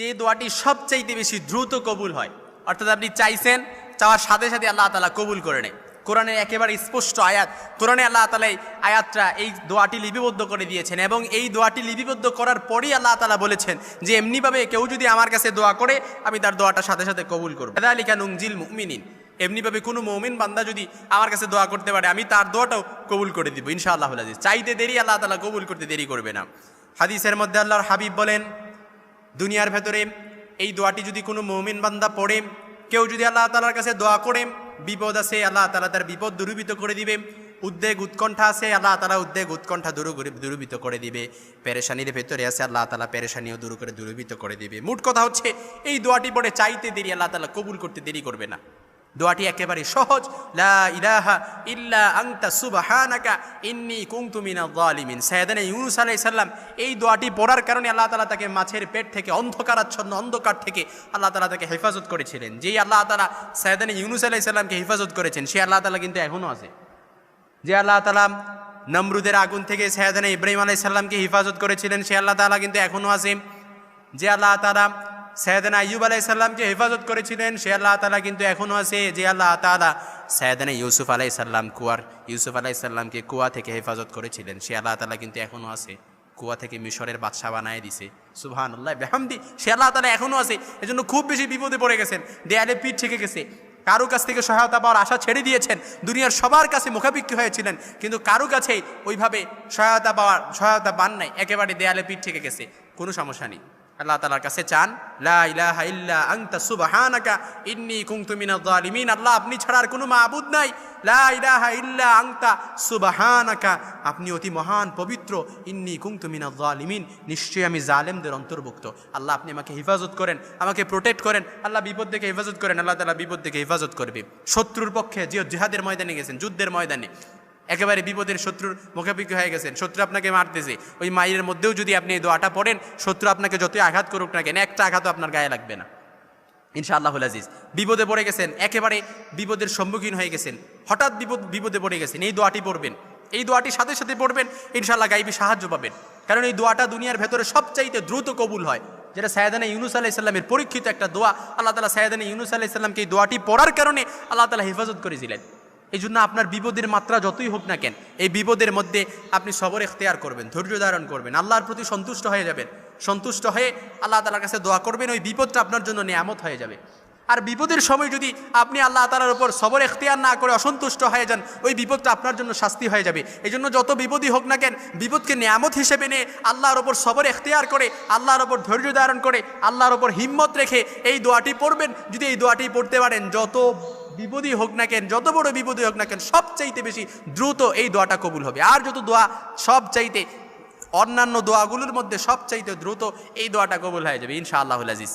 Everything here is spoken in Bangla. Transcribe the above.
যে দোয়াটি সবচাইতে বেশি দ্রুত কবুল হয়, অর্থাৎ আপনি চাইছেন, চাওয়ার সাথে সাথে আল্লাহ তাআলা কবুল করে নেয়। কোরআনের একেবারে স্পষ্ট আয়াত, কোরআনে আল্লাহ তাআলা এই আয়াতটা এই দোয়াটি লিপিবদ্ধ করে দিয়েছেন এবং এই দোয়াটি লিপিবদ্ধ করার পরই আল্লাহ তাআলা বলেছেন যে এমনিভাবে কেউ যদি আমার কাছে দোয়া করে আমি তার দোয়াটা সাথে সাথে কবুল করব। কাযালিকা নুনজিল মুমিনিন, এমনিভাবে কোনো মুমিন বান্দা যদি আমার কাছে দোয়া করতে পারে আমি তার দোয়াটাও কবুল করে দিব ইনশাআল্লাহুল আজিজ। চাইতে দেরি আল্লাহ তাআলা কবুল করতে দেরি করবে না। হাদিসের মধ্যে আল্লাহর হাবিব বলেন, দুনিয়ার ভেতরে এই দোয়াটি যদি কোনো মুমিন বান্দা পড়ে, কেউ যদি আল্লাহ তাআলার কাছে দোয়া করে, বিপদ আছে আল্লাহ তাআলা তার বিপদ দূরীভূত করে দিবে, উদ্বেগ উৎকণ্ঠা আছে আল্লাহ তাআলা উদ্বেগ উৎকণ্ঠা দূরীভূত করে দিবে, পেরেশানির ভেতরে আছে আল্লাহ তাআলা পেরেশানিও দূরীভূত করে দিবে। মোট কথা হচ্ছে এই দোয়াটি পড়ে চাইতে দেরি আল্লাহ তাআলা কবুল করতে দেরি করবে না। দোয়াটি একেবারে সহজ, লা ইলাহা ইল্লা আনতা সুবহানাকা ইন্নী কুনতু মিনাজ জালিমিন। সাইয়েদনা ইউনূস আলাইহিস সালাম এই দোয়াটি পড়ার কারণে আল্লাহ তাআলা তাকে মাছের পেট থেকে অন্ধকার থেকে আল্লাহ তাআলা তাকে হেফাজত করেছিলেন। যেই আল্লাহ তাআলা সাইয়েদনা ইউনূস আলাইহিস সালামকে হেফাজত করেছেন সেই আল্লাহ তাআলা কিন্তু এখনও আছে। যে আল্লাহ তাআলা নমরুদের আগুন থেকে সাইয়েদনা ইব্রাহিম আলাইহিস সালামকে হেফাজত করেছিলেন সেই আল্লাহ তাআলা কিন্তু এখনও আছে। যে আল্লাহ তাআলা সাইয়েদনা আইয়ুব আলাইহিস সালামকে হেফাজত করেছিলেন সে আল্লাহ তাআলা কিন্তু এখনও আছে। যে আল্লাহ তাআলা সাইয়েদনা ইউসুফ আলাইহিস সালামকে কুয়া থেকে হেফাজত করেছিলেন সে আল্লাহ তাআলা কিন্তু এখনও আছে। কুয়া থেকে মিশরের বাদশা বানায় দিছে, সুবহানাল্লাহ বিহামদি, সে আল্লাহ তাআলা এখনও আছে। এজন্য খুব বেশি বিপদে পড়ে গেছেন, দেয়ালে পিঠ থেকে গেছে, কারো কাছ থেকে সহায়তা পাওয়ার আশা ছেড়ে দিয়েছেন, দুনিয়ার সবার কাছে মুখাপেক্ষী হয়েছিলেন কিন্তু কারো কাছেই ওইভাবে সহায়তা পান নাই, একেবারে দেয়ালে পিঠ থেকে গেছে। কোনো সমস্যা নেই, আল্লাহ তাআলার কাছে চান, লা ইলাহা ইল্লা আনতা সুবহানাকা ইন্নী কুনতু মিনাজ জালিমিন। আল্লাহ আপনি ছাড়া আর কোনো মাবুদ নাই, লা ইলাহা ইল্লা আনতা সুবহানাকা, আপনি অতি মহান পবিত্র, ইন্নী কুনতু মিনাজ জালিমিন, নিশ্চয়ই আমি জালেমদের অন্তর্ভুক্ত। আল্লাহ আপনি আমাকে হেফাজত করেন, আমাকে প্রোটেক্ট করেন, আল্লাহ বিপদ থেকে হেফাজত করেন। আল্লাহ তাআলা বিপদ থেকে হেফাজত করবে। শত্রুর পক্ষে যে জিহাদের ময়দানে গেছেন, যুদ্ধের ময়দানে একেবারে বিপদের শত্রুর মুখাপেক্ষি হয়ে গেছেন, শত্রু আপনাকে মারতেছে, ওই মায়ের মধ্যেও যদি আপনি এই দোয়াটা পড়েন, শত্রু আপনাকে যতই আঘাত করুক না কেন একটা আঘাতও আপনার গায়ে লাগবে না ইনশাআল্লাহুল আজিজ। বিপদে পড়ে গেছেন, একেবারে বিপদের সম্মুখীন হয়ে গেছেন, হঠাৎ বিপদে পড়ে গেছেন, এই দোয়াটি পড়বেন, এই দোয়াটি সাথে সাথে পড়বেন, ইনশাআল্লাহ গাইবী সাহায্য পাবেন। কারণ এই দোয়াটা দুনিয়ার ভেতরে সবচাইতে দ্রুত কবুল হয়, যেটা সাইয়েদনা ইউনূস আলাইহিস সালামের পরীক্ষিত একটা দোয়া। আল্লাহ তাআলা সাইয়েদনা ইউনূস আলাইহিস সালামকে এই দোয়াটি পড়ার কারণে আল্লাহ তাআলা হেফাজত করেছিলেন। এই জন্য আপনার বিপদের মাত্রা যতই হোক না কেন, এই বিপদের মধ্যে আপনি সবর এখতিয়ার করবেন, ধৈর্য ধারণ করবেন, আল্লাহর প্রতি সন্তুষ্ট হয়ে যাবেন, সন্তুষ্ট হয়ে আল্লাহ তাআলার কাছে দোয়া করবেন, ওই বিপদটা আপনার জন্য নিয়ামত হয়ে যাবে। আর বিপদের সময় যদি আপনি আল্লাহ তাআলার উপর সবর এখতিয়ার না করে অসন্তুষ্ট হয়ে যান, ওই বিপদটা আপনার জন্য শাস্তি হয়ে যাবে। এই জন্য যত বিপদই হোক না কেন, বিপদকে নিয়ামত হিসেবে নিয়ে আল্লাহর ওপর সবর এখতিয়ার করে, আল্লাহর ওপর ধৈর্য ধারণ করে, আল্লাহর ওপর হিম্মত রেখে এই দোয়াটি পড়বেন। যদি এই দোয়াটি পড়তে পারেন, যত বিপদই হোক না কেন, যত বড় বিপদই হোক না কেন, সবচাইতে বেশি দ্রুত এই দোয়াটা কবুল হবে। আর যত দোয়া সবচাইতে অন্যান্য দোয়াগুলোর মধ্যে সবচাইতে দ্রুত এই দোয়াটা কবুল হয়ে যাবে ইনশাআল্লাহুল আজিজ।